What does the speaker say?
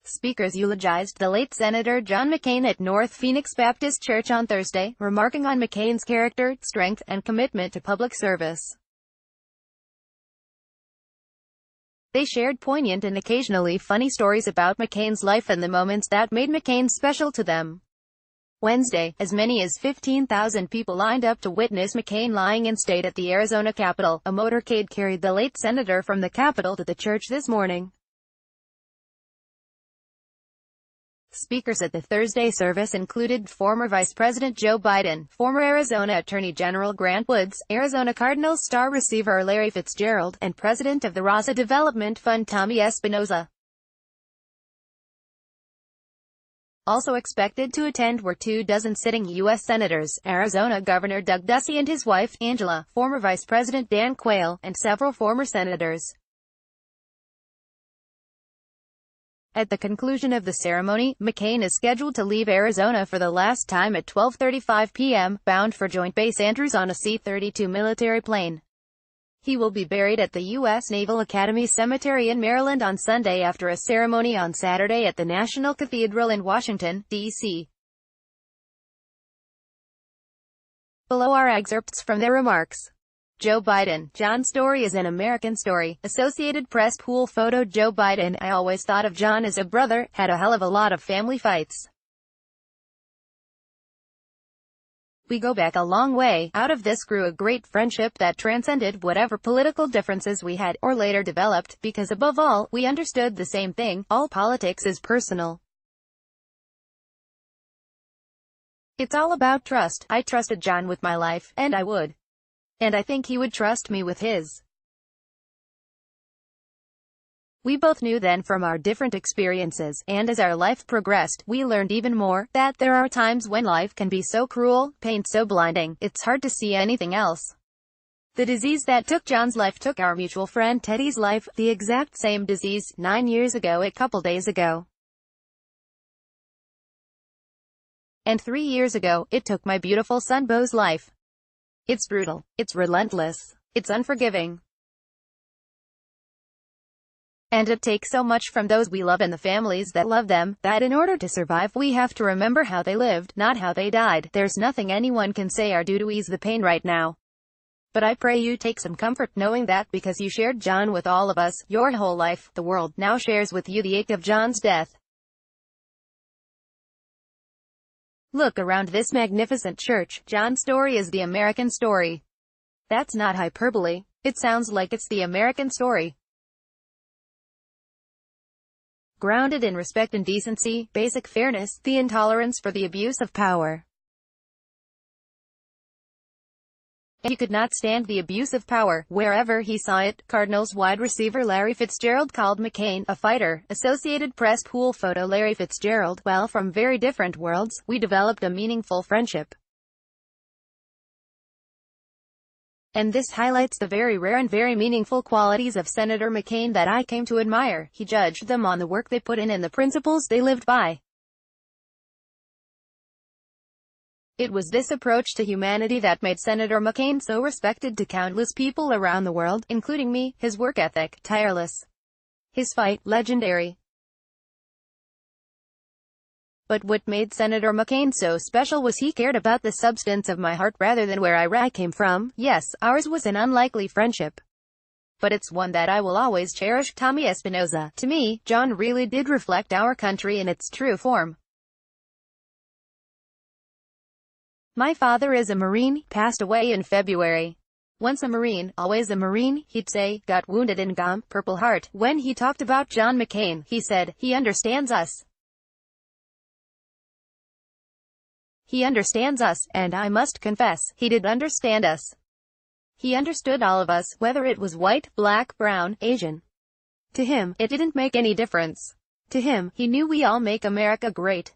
Speakers eulogized the late Senator John McCain at North Phoenix Baptist Church on Thursday, remarking on McCain's character, strength, and commitment to public service. They shared poignant and occasionally funny stories about McCain's life and the moments that made McCain special to them. Wednesday, as many as 15,000 people lined up to witness McCain lying in state at the Arizona Capitol. A motorcade carried the late senator from the Capitol to the church this morning. Speakers at the Thursday service included former Vice President Joe Biden, former Arizona Attorney General Grant Woods, Arizona Cardinals star receiver Larry Fitzgerald, and President of the Raza Development Fund Tommy Espinoza. Also expected to attend were 24 sitting U.S. Senators, Arizona Governor Doug Ducey and his wife, Angela, former Vice President Dan Quayle, and several former senators. At the conclusion of the ceremony, McCain is scheduled to leave Arizona for the last time at 12:35 p.m., bound for Joint Base Andrews on a C-32 military plane. He will be buried at the U.S. Naval Academy Cemetery in Maryland on Sunday after a ceremony on Saturday at the National Cathedral in Washington, D.C. Below are excerpts from their remarks. Joe Biden, John's story is an American story. Associated Press pool photo. Joe Biden, I always thought of John as a brother, had a hell of a lot of family fights. We go back a long way. Out of this grew a great friendship that transcended whatever political differences we had, or later developed, because above all, we understood the same thing: all politics is personal. It's all about trust. I trusted John with my life, and I would. And I think he would trust me with his. We both knew then from our different experiences, and as our life progressed, we learned even more, that there are times when life can be so cruel, pain so blinding, it's hard to see anything else. The disease that took John's life took our mutual friend Teddy's life, the exact same disease, 9 years ago a couple days ago. And 3 years ago, it took my beautiful son Bo's life. It's brutal. It's relentless. It's unforgiving. And it takes so much from those we love and the families that love them, that in order to survive we have to remember how they lived, not how they died. There's nothing anyone can say or do to ease the pain right now. But I pray you take some comfort knowing that because you shared John with all of us, your whole life, the world now shares with you the ache of John's death. Look around this magnificent church. John's story is the American story. That's not hyperbole. It sounds like it's the American story. Grounded in respect and decency, basic fairness, the intolerance for the abuse of power. And he could not stand the abuse of power, wherever he saw it. Cardinals wide receiver Larry Fitzgerald called McCain a fighter. Associated Press pool photo. Larry Fitzgerald, well, from very different worlds, we developed a meaningful friendship. And this highlights the very rare and very meaningful qualities of Senator McCain that I came to admire. He judged them on the work they put in and the principles they lived by. It was this approach to humanity that made Senator McCain so respected to countless people around the world, including me. His work ethic, tireless. His fight, legendary. But what made Senator McCain so special was he cared about the substance of my heart rather than where I came from. Yes, ours was an unlikely friendship. But it's one that I will always cherish. Tommy Espinoza. To me, John really did reflect our country in its true form. My father is a Marine, passed away in February. Once a Marine, always a Marine, he'd say, got wounded in Guam, Purple Heart. When he talked about John McCain, he said, he understands us. He understands us, and I must confess, he did understand us. He understood all of us, whether it was white, black, brown, Asian. To him, it didn't make any difference. To him, he knew we all make America great.